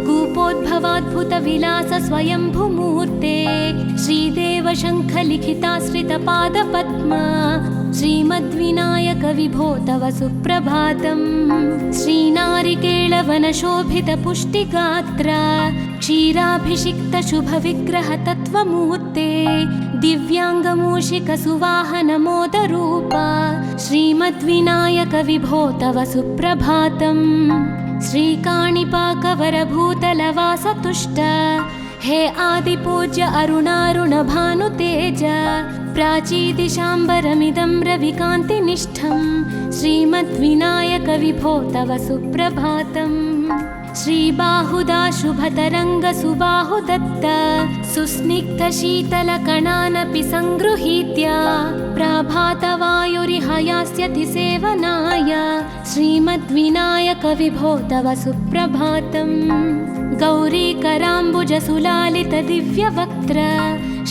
कूपोद्भवाद्भुतविलास स्वयंभुमूर्ते श्रीदेव शङ्खलिखिताश्रितपादपद्मा श्रीमद्विनायक विभो तव सुप्रभातम् श्रीनारिकेळवनशोभितपुष्टिगात्र क्षीराभिषिक्तशुभविग्रहतत्त्वमूर्ते दिव्याङ्गमूषिकसुवाहनमोदरूप श्रीमद्विनायक विभो तव सुप्रभातम् श्रीकाणिपाकवरभूतलवासतुष्ट हे आदिपूज्य अरुणारुणभानुतेज प्राचीदिशाम्बरमिदं रविकान्तिनिष्ठं श्रीमद्विनायक विभो तव सुप्रभातम् श्रीबाहुदा शुभतरङ्गसुबाहुदत्त सुस्निग्धशीतलकणानपि सङ्गृहीत्य प्रभातवायुरिहयास्यति सेवनाय श्रीमद्विनायक विभो तव सुप्रभातम् गौरीकराम्बुजसुलालितदिव्यवक्त्र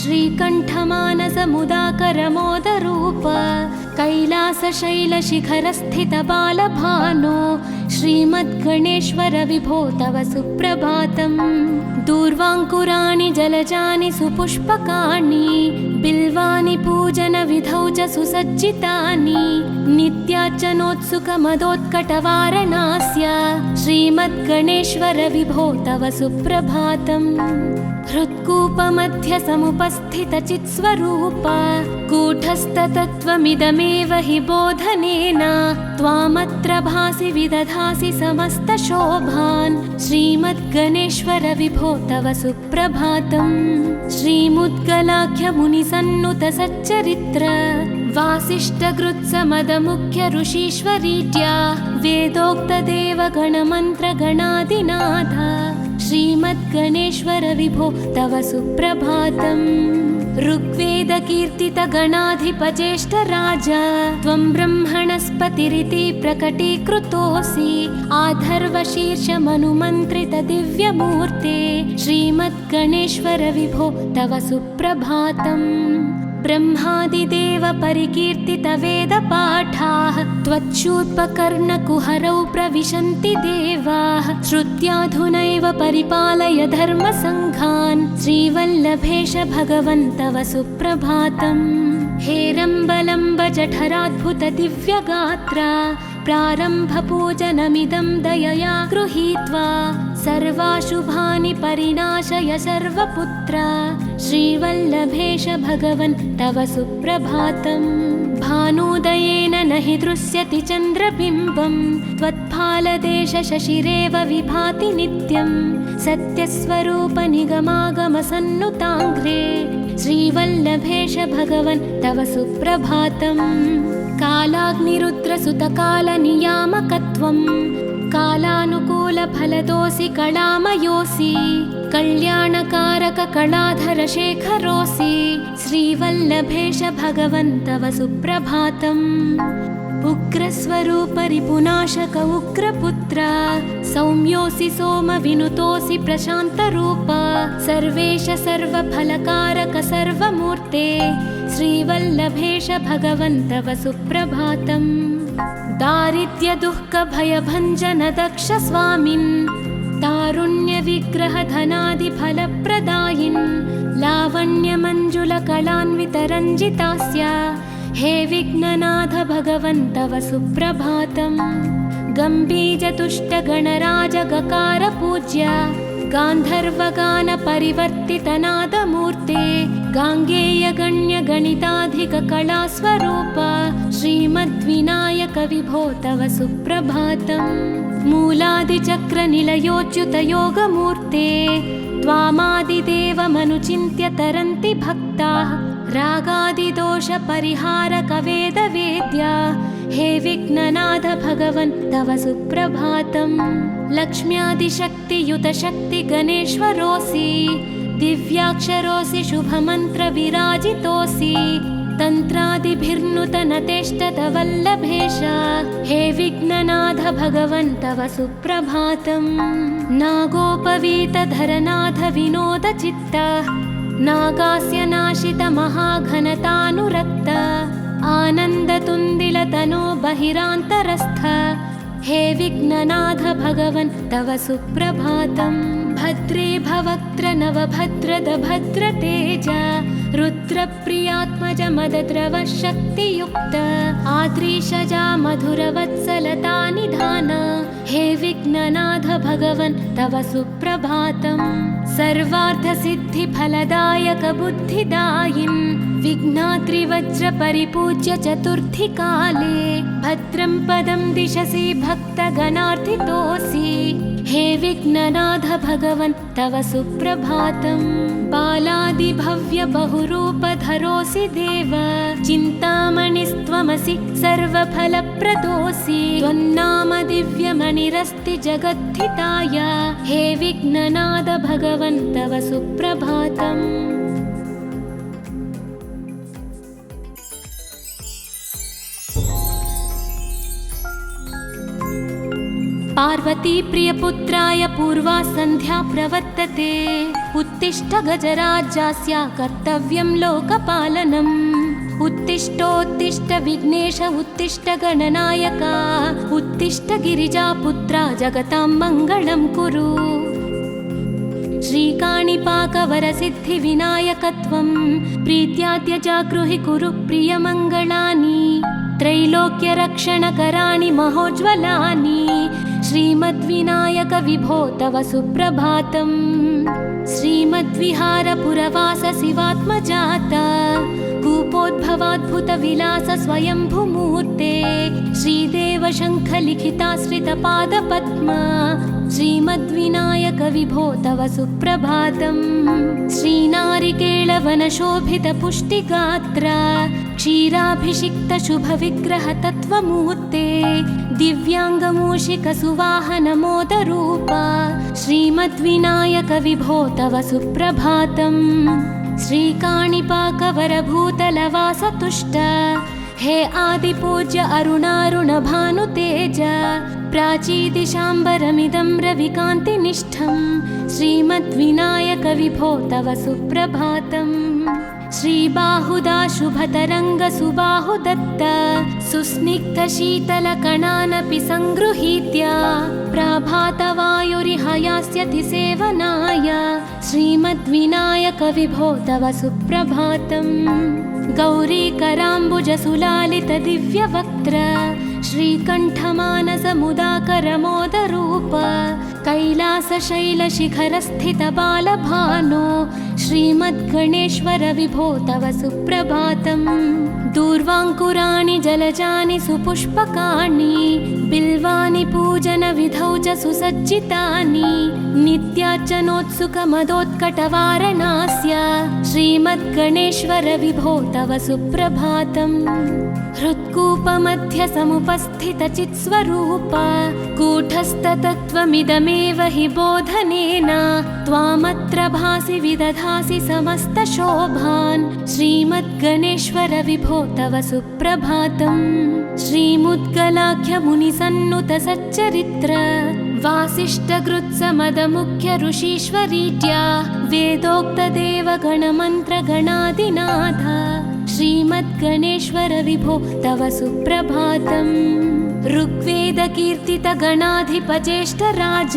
श्रीकण्ठमानसमुदाकरमोदरूप कैलासशैलशिखरस्थितबालभानो श्रीमद्गणेश्वर विभो तव सुप्रभातम्। दूर्वाङ्कुराणि जलजानि सुपुष्पकाणि बिल्वानि पूजनविधौ च सुसज्जितानि नित्यार्चनोत्सुकमदोत्कटवारणास्य श्रीमद्गणेश्वर विभो तव सुप्रभातम्। हृत्कूपमध्य समुपस्थितचित्स्वरूप कूटस्थतत्त्वमिदमेव हि बोधनेन त्वामत्र भासि विदधासि समस्तशोभान् श्रीमद्गणेश्वर विभो तव सुप्रभातम्। श्रीमुद्गलाख्यमुनिसन्नुत सच्चरित्र वासिष्ठकृत्समदमुख्य ऋषीश्वरीत्या वेदोक्तदेवगणमन्त्रगणादिनाथ श्रीमद्गणेश्वर विभो तव सुप्रभातम्। ऋग्वेदकीर्तितगणाधिपज्येष्ठराज त्वं ब्रह्मणस्पतिरिति प्रकटीकृतोऽसि आधर्वशीर्षमनुमन्त्रितदिव्यमूर्ते श्रीमद्गणेश्वर विभो तव सुप्रभातम्। ब्रह्मादिदेव परिकीर्तितवेदपाठाः त्वच्छूर्पकर्णकुहरौ प्रविशन्ति देवाः श्रुत्याधुनैव परिपालय धर्मसङ्घान् श्रीवल्लभेश भगवन् तव सुप्रभातम्। हेरम्बलम्ब जठराद्भुत दिव्यगात्र प्रारम्भपूजनमिदं दयया गृहीत्वा सर्वाशुभानि परिनाशय सर्वपुत्र श्रीवल्लभेश भगवन् तव सुप्रभातम्। भानुदयेन न हि दृश्यति चन्द्रबिम्बं त्वत्फालदेश शशिरेव विभाति नित्यं सत्यस्वरूप निगमागमसन्नुताङ्घ्रे श्रीवल्लभेश भगवन् तव सुप्रभातम्। कालाग्निरुद्रसुतकालनियामकत्वं कालानुकूलफलदोऽसि कलामयोऽसि कल्याणकारक कलाधर शेखरोऽसि श्रीवल्लभेश भगवन् तव सुप्रभातम्। उग्रस्वरूप रिपुनाशक उग्रपुत्र सौम्योऽसि सोमविनुतोऽसि प्रशान्तरूप सर्वेश सर्वफलकारक सर्वमूर्ते श्रीवल्लभेश भगवन् तव सुप्रभातम्। दारिद्र्यदुःखभयभञ्जन दक्ष स्वामिन् तारुण्यविग्रह धनादिफलप्रदायिन् लावण्यमञ्जुलकलान्वितरञ्जितास्य हे विघ्ननाथ भगवन् तव सुप्रभातम्। गम्भीजतुष्टगणराज गकार पूज्य गान्धर्वगान परिवर्तितनादमूर्ते गाङ्गेयगण्यगणिताधिककलास्वरूप श्रीमद्विनायक विभो तव सुप्रभातम्। मूलादिचक्रनिलयोच्युतयोगमूर्ते त्वामादिदेवमनुचिन्त्य तरन्ति भक्ताः रागादिदोषपरिहारक वेदवेद्या हे विघ्ननाथ भगवन् तव सुप्रभातम्। लक्ष्म्यादिशक्तियुत शक्ति गणेश्वरोऽसि दिव्याक्षरोऽसि शुभमन्त्र विराजितोऽसि तन्त्रादिभिर्नुतनतेष्टत वल्लभेश हे विघ्ननाथ भगवन् तव सुप्रभातम्। नागोपवीतधरनाथ विनोदचित्त नागास्य नाशित महाघनतानुरक्त आनन्दतुन्दिलतनो बहिरान्तरस्थ हे विघ्ननाथ भगवन् तव सुप्रभातम्। भद्रे भवक्त्र नवभद्रद भद्रतेज रुद्रप्रियात्मज मदद्रव शक्तियुक्त आद्रीशजा मधुरवत्सलता निधान हे विघ्ननाथ भगवन् तव सुप्रभातम्। सर्वार्थसिद्धिफलदायक बुद्धिदायिन् विघ्नाद्रिवज्र परिपूज्य चतुर्थी काले भद्रं पदं दिशसि भक्तगणार्थितोऽसि हे विघ्ननाथ भगवन् तव सुप्रभातम्। बालादिभव्य बहुरूपधरोऽसि देव चिन्तामणिस्त्वमसि सर्वफलप्रदोऽसि त्वन्नाम दिव्यमणिरस्ति जगद्धिताय हे विघ्ननाथ भगवन् तव सुप्रभातम्। पार्वती प्रियपुत्राय पूर्वा सन्ध्या प्रवर्तते उत्तिष्ठ गजराज्यास्य कर्तव्यं लोकपालनम् उत्तिष्ठोत्तिष्ठ विघ्नेश उत्तिष्ठ गणनायका उत्तिष्ठ गिरिजापुत्रा जगतां मङ्गलं कुरु। श्रीकाणिपाकवरसिद्धिविनायकत्वं प्रीत्याद्य जागृहि कुरु प्रियमङ्गलानि त्रैलोक्यरक्षणकराणि महोज्ज्वलानि श्रीमद्विनायक विभो तव सुप्रभातम्। श्रीमद्विहारपुरवास शिवात्मजाता कूपोद्भवाद्भुतविलास स्वयंभुमूर्ते श्रीदेव शङ्खलिखिताश्रितपादपद्मा श्रीमद्विनायक विभो तव सुप्रभातम्। श्रीनारिकेळवनशोभितपुष्टिगात्रा क्षीराभिषिक्तशुभविग्रहतत्त्वमूर्ते दिव्याङ्गमूषिकसुवाहनमोदरूपा श्रीमद्विनायक विभो तव सुप्रभातम्। श्रीकाणिपाकवरभूतलवासतुष्ट हे आदिपूज्य अरुणारुणभानुतेज प्राचीदिशाम्बरमिदं रविकान्तिनिष्ठं श्रीमद्विनायक विभो तव सुप्रभातम्। श्रीबाहुदा शुभतरङ्गसुबाहुदत्त सुस्निग्धशीतलकणानपि सङ्गृहीत्य प्राभातवायुरिहयास्यति सेवनाय श्रीमद्विनायक विभो तव सुप्रभातम्। गौरीकराम्बुजसुलालितदिव्यवक्त्र श्रीकण्ठमानसमुदाकरमोदरूप कैलासशैलशिखरस्थितबालभानो श्रीमद्गणेश्वर विभो तव सुप्रभातम्। दूर्वाङ्कुराणि जलजानि सुपुष्पकाणि बिल्वानि पूजनविधौ च सुसज्जितानि नित्यार्चनोत्सुकमदोत्कटवारणास्य श्रीमद्गणेश्वर विभो तव सुप्रभातम्। हृत्कूपमध्यसमुपस्थितचित्स्वरूप कूटस्थतत्त्वमिदमेव हि बोधनेन त्वामत्र भासि विदधासि समस्तशोभान् श्रीमद्गणेश्वर विभो तव सुप्रभातम्। श्रीमुद्गलाख्यमुनिसन्नुतसच्चरित्र वासिष्ठकृत्समदमुख्य ऋषीश्वरीत्या वेदोक्तदेवगणमन्त्रगणादिनाथ श्रीमद्गणेश्वर विभो तव सुप्रभातम्। ऋग्वेदकीर्तितगणाधिपज्येष्ठराज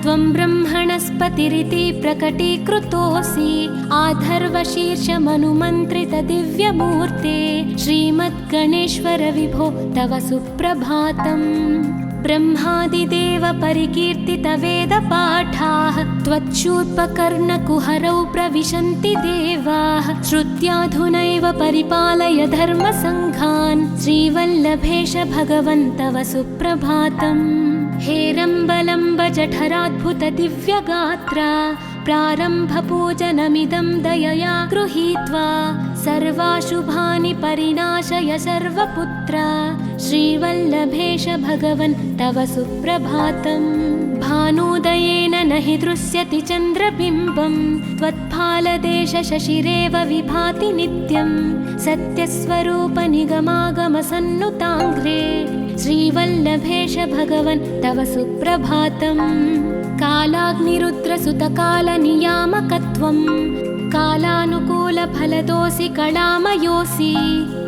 त्वं ब्रह्मणस्पतिरिति प्रकटीकृतोऽसि आधर्वशीर्षमनुमन्त्रितदिव्यमूर्ते श्रीमद्गणेश्वर विभो तव सुप्रभातम्। ब्रह्मादिदेव परिकीर्तितवेदपाठाः त्वच्छूर्पकर्णकुहरौ प्रविशन्ति देवाः श्रुत्याधुनैव परिपालय धर्मसङ्घान् श्रीवल्लभेश भगवन् तव सुप्रभातम्। हेरम्बलम्ब जठराद्भुतदिव्यगात्रा प्रारम्भपूजनमिदं दयया गृहीत्वा सर्वाशुभानि परिनाशय सर्वपुत्रा श्रीवल्लभेश भगवन् तव सुप्रभातम्। भानुदयेन न हि दृश्यति चन्द्रबिम्बं त्वत्फालदेशशशिरेव विभाति नित्यं सत्यस्वरूप निगमागमसन्नुताङ्घ्रे श्रीवल्लभेश भगवन् तव सुप्रभातम्। कालाग्निरुद्रसुतकालनियामकत्वं कालानुकूलफलदोऽसि कलामयोऽसि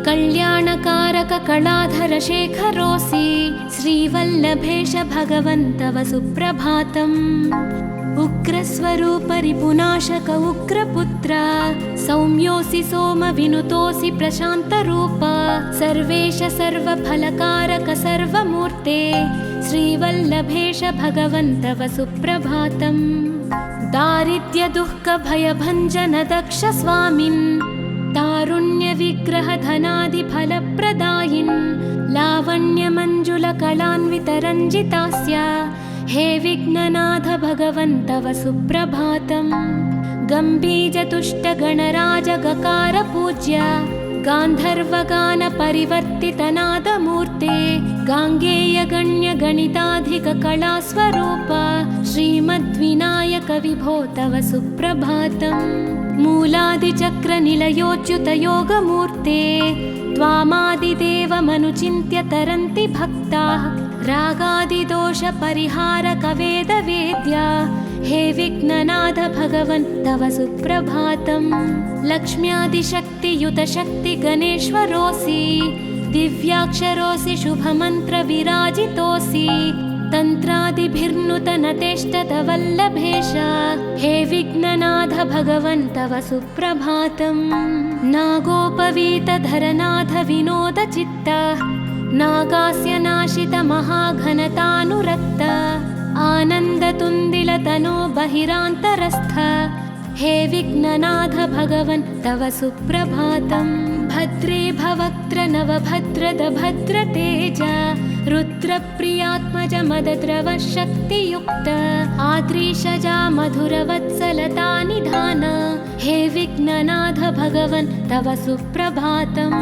कल्याणकारककलाधरशेखरोऽसि श्रीवल्लभेश भगवन् तव सुप्रभातम्। उग्रस्वरूपरिपुनाशक उग्रपुत्र सौम्योऽसि सोमविनुतोऽसि प्रशान्तरूप सर्वेश सर्वफलकारक सर्वमूर्ते श्रीवल्लभेश भगवन् तव सुप्रभातम्। दारिद्र्यदुःखभयभञ्जन दक्ष स्वामिन् तारुण्यविग्रहधनादिफलप्रदायिन् लावण्यमञ्जुलकलान्वितरञ्जितास्य हे विघ्ननाथ भगवन् तव सुप्रभातम्। गम्भीजतुष्टगणराजगकार गान्धर्वगानपरिवर्तितनादमूर्ते गाङ्गेयगण्यगणिताधिककलास्वरूप श्रीमद्विनायक विभो तव सुप्रभातम्। मूलादिचक्रनिलयोच्युतयोगमूर्ते त्वामादिदेवमनुचिन्त्य तरन्ति भक्ताः रागादिदोषपरिहारकवेदवेद्या हे विघ्ननाथ भगवन् तव सुप्रभातम् लक्ष्म्यादिशक्तियुतशक्तिगणेश्वरोऽसि दिव्याक्षरोऽसि शुभमन्त्रविराजितोऽसि तन्त्रादिभिर्नुतनतेष्टतवल्लभेश हे विघ्ननाथ भगवन् तव सुप्रभातम् नागोपवीतधरनाथ विनोदचित्त नागास्य नाशित महाघनतानुरक्त आनन्दतुन्दिलतनो बहिरान्तरस्थ हे विघ्ननाथ भगवन् तव सुप्रभातम् भद्रे भवक्त्र नवभद्रद भद्रतेज रुद्रप्रियात्मज मदद्रव शक्तियुक्त आद्रीशजा मधुरवत्सलता निधान हे विघ्ननाथ भगवन् तव सुप्रभातम्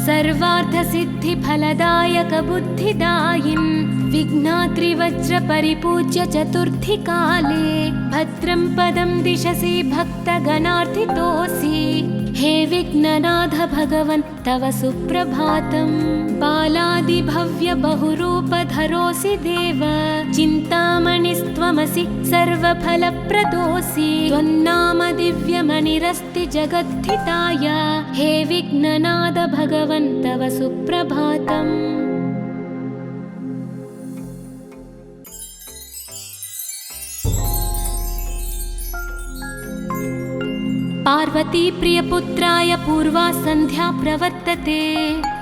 सर्वार्थसिद्धिफलदायक बुद्धिदायिन् विघ्नाद्रिवज्रपरिपूज्य चतुर्थीकाले भद्रं पदं दिशसि भक्तगणार्थितोऽसि हे विघ्ननाथ भगवन् तव सुप्रभातम् बालादिभव्य बहुरूपधरोऽसि देव चिन्तामणिस्त्वमसि सर्वफलप्रदोऽसि त्वन्नाम दिव्यमणिरस्ति जगद्धिताय हे विघ्ननाथ भगवन् तव सुप्रभातम् पार्वती प्रियपुत्राय पूर्वा सन्ध्या प्रवर्तते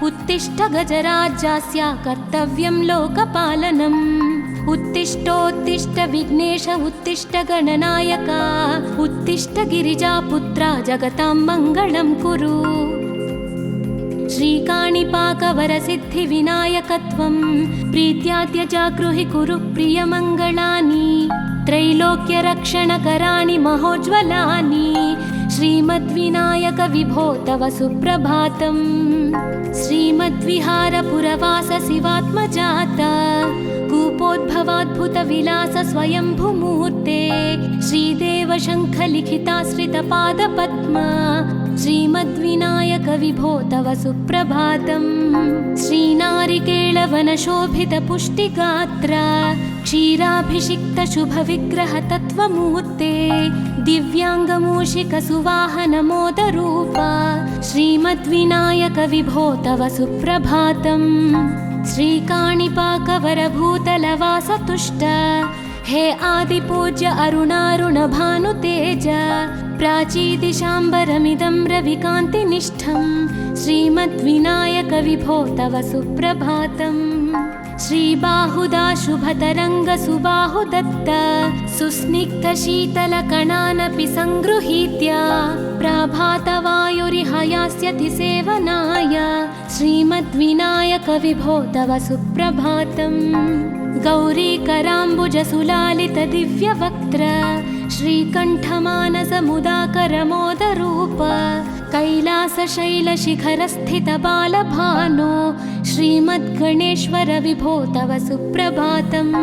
उत्तिष्ठ गजराज्यस्य कर्तव्यं लोकपालनम् उत्तिष्ठोत्तिष्ठ विघ्नेश उत्तिष्ठ गणनायक उत्तिष्ठ गिरिजापुत्रा जगतां मङ्गलं कुरु श्रीकाणिपाकवरसिद्धिविनायकत्वं प्रीत्याद्यजागृहि कुरु प्रियमङ्गलानि त्रैलोक्यरक्षणकराणि महोज्ज्वलानि श्रीमद्विनायक विभो तव सुप्रभातम् श्रीमद्विहारपुरवास शिवात्मजात कूपोद्भवाद्भुतविलास स्वयंभुमूर्ते श्रीदेव शङ्खलिखिताश्रितपादपद्मा श्रीमद्विनायक विभो तव सुप्रभातम् श्रीनारिकेळवनशोभितपुष्टिगात्र क्षीराभिषिक्त शुभविग्रह तत्त्वमूर्ते दिव्याङ्गमूषिक सुवाहन मोदरूप श्रीमद्विनायक विभो तव सुप्रभातम् श्रीकाणिपाकवरभूतलवास तुष्ट हे आदिपूज्य अरुणारुण भानुतेज प्राचीदिशाम्बरमिदं रविकान्तिनिष्ठं श्रीमद्विनायक विभो तव सुप्रभातम् श्रीबाहुदा शुभतरङ्ग सुबाहुदत्त सुस्निग्धशीतलकणानपि सङ्गृहीत्य प्राभातवायुरिहयास्यति सेवनाय श्रीमद्विनायक विभो तव सुप्रभातम् गौरीकराम्बुजसुलालित दिव्यवक्त्र श्रीकण्ठमानसमुदाकरमोदरूप कैलासशैलशिखरस्थित बालभानो श्रीमद्गणेश्वर विभो तव सुप्रभातम्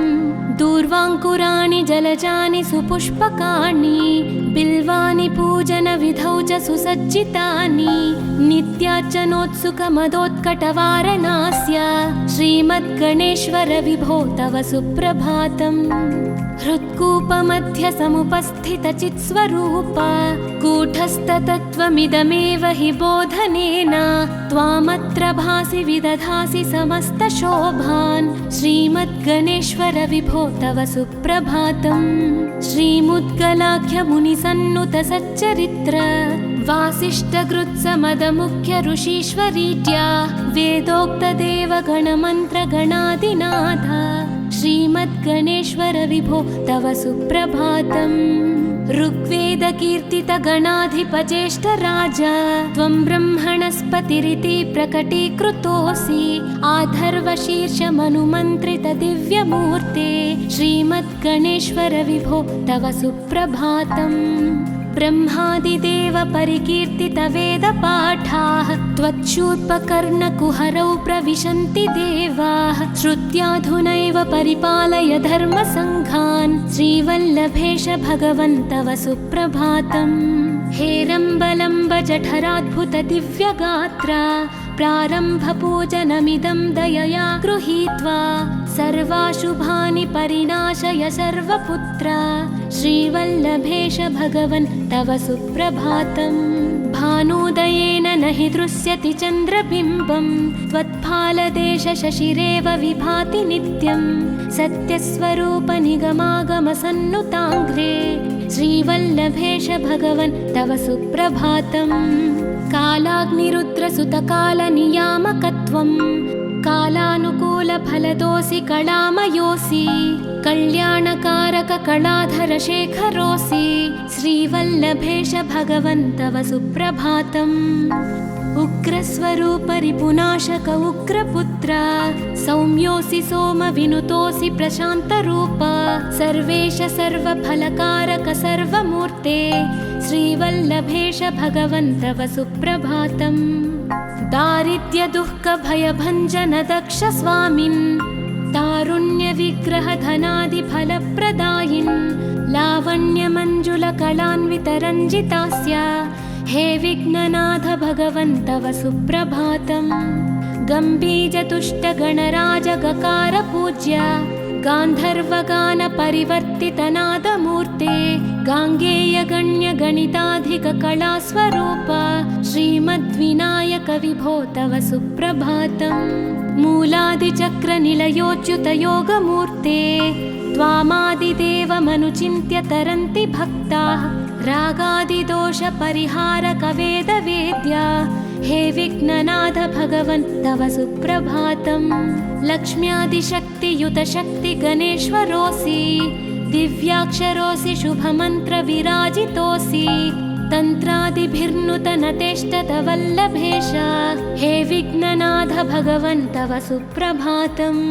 दूर्वाङ्कुराणि जलजानि सुपुष्पकाणि बिल्वानि पूजनविधौ च सुसज्जितानि नित्यार्चनोत्सुकमदोत्कटवारणास्य श्रीमद्गणेश्वर विभो तव सुप्रभातम् हृत्कूपमध्य समुपस्थितचित्स्वरूप कूटस्थतत्त्वमिदमेव हि बोधनेन त्वामत्र भासि विदधासि समस्तशोभान् श्रीमद्गणेश्वर विभो तव सुप्रभातम् श्रीमुद्गलाख्यमुनिसन्नुत सच्चरित्र वासिष्ठकृत्समदमुख्य ऋषीश्वरीत्या वेदोक्तदेवगणमन्त्रगणादिनाथ श्रीमद्गणेश्वर विभो तव सुप्रभातम् ऋग्वेदकीर्तितगणाधिपज्येष्ठराज त्वं ब्रह्मणस्पतिरिति प्रकटीकृतोऽसि आधर्वशीर्षमनुमन्त्रित दिव्यमूर्ते श्रीमद्गणेश्वर विभो तव सुप्रभातम् ब्रह्मादिदेव परिकीर्तित वेदपाठाः त्वच्छूर्पकर्णकुहरौ प्रविशन्ति देवाः श्रुत्याधुनैव परिपालय धर्मसङ्घान् श्रीवल्लभेश भगवन् तव सुप्रभातम् हेरम्बलम्ब जठराद्भुत दिव्यगात्र प्रारम्भपूजनमिदं दयया गृहीत्वा सर्वाशुभानि परिनाशय सर्वपुत्र श्रीवल्लभेश भगवन् तव सुप्रभातम् भानुदयेन न हि दृश्यति चन्द्रबिम्बं त्वत्फालदेश शशिरेव विभाति नित्यं सत्यस्वरूप निगमागमसन्नुताङ्घ्रे श्रीवल्लभेश भगवन् तव सुप्रभातम् कालाग्निरुद्रसुतकालनियामकत्वं कालानुकूलफलदोऽसि कलामयोऽसि कल्याणकारक कलाधरशेखरोऽसि श्रीवल्लभेश भगवन् तव सुप्रभातम् उग्रस्वरूप रिपुनाशक उग्रपुत्र सौम्योऽसि सोमविनुतोऽसि प्रशान्तरूप सर्वेश सर्वफलकारक सर्वमूर्ते श्रीवल्लभेश भगवन् तव सुप्रभातम् दारिद्र्यदुःखभयभञ्जन दक्ष स्वामिन् तारुण्यविग्रहधनादिफलप्रदायिन् लावण्यमञ्जुलकलान्वितरञ्जितास्य हे विघ्ननाथ भगवन् तव सुप्रभातम् गम्भीजतुष्टगणराजगकार पूज्य गान्धर्वगानपरिवर्तितनादमूर्ते गाङ्गेयगण्यगणिताधिककलास्वरूप श्रीमद्विनायक विभो तव सुप्रभातम् मूलादिचक्रनिलयोच्युतयोगमूर्ते त्वामादिदेवमनुचिन्त्य तरन्ति भक्ताः रागादिदोषपरिहारकवेदवेद्या हे विघ्ननाथ भगवन् तव सुप्रभातम् लक्ष्म्यादिशक्तियुतशक्तिगणेश्वरोऽसि दिव्याक्षरोऽसि शुभमन्त्रविराजितोऽसि तन्त्रादिभिर्नुतनतेष्टतवल्लभेश हे विघ्ननाथ भगवन् तव सुप्रभातम्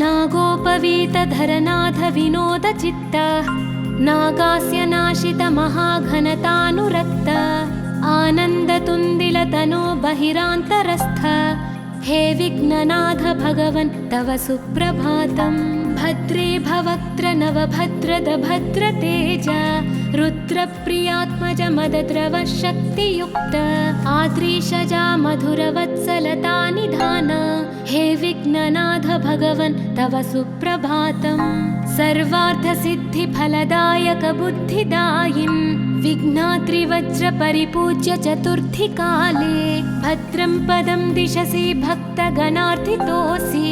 नागोपवीतधरनाथ विनोदचित्त नागास्य नाशित महाघनतानुरक्त आनन्दतुन्दिलतनो बहिरान्तरस्थ हे विघ्ननाथ भगवन् तव सुप्रभातम् भद्रे भवक्त्र नवभद्रद भद्रतेज रुद्रप्रियात्मज मदद्रव शक्तियुक्त आद्रीशजा मधुरवत्सलता निधान हे विघ्ननाथ भगवन् तव सुप्रभातम् सर्वार्थसिद्धिफलदायक बुद्धिदायिन् विघ्नात्रिवज्रपरिपूज्य चतुर्थी काले भद्रं पदं दिशसि भक्तगणार्थितोऽसि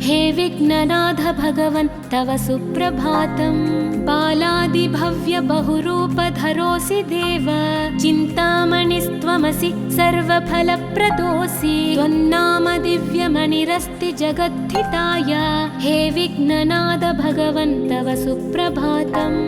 हे विघ्ननाथ भगवन् तव सुप्रभातम् बालादिभव्य बहुरूपधरोऽसि देव चिन्तामणिस्त्वमसि सर्वफलप्रदोऽसि त्वन्नाम दिव्यमणिरस्ति जगद्धिताय हे विघ्ननाथ भगवन् तव सुप्रभातम्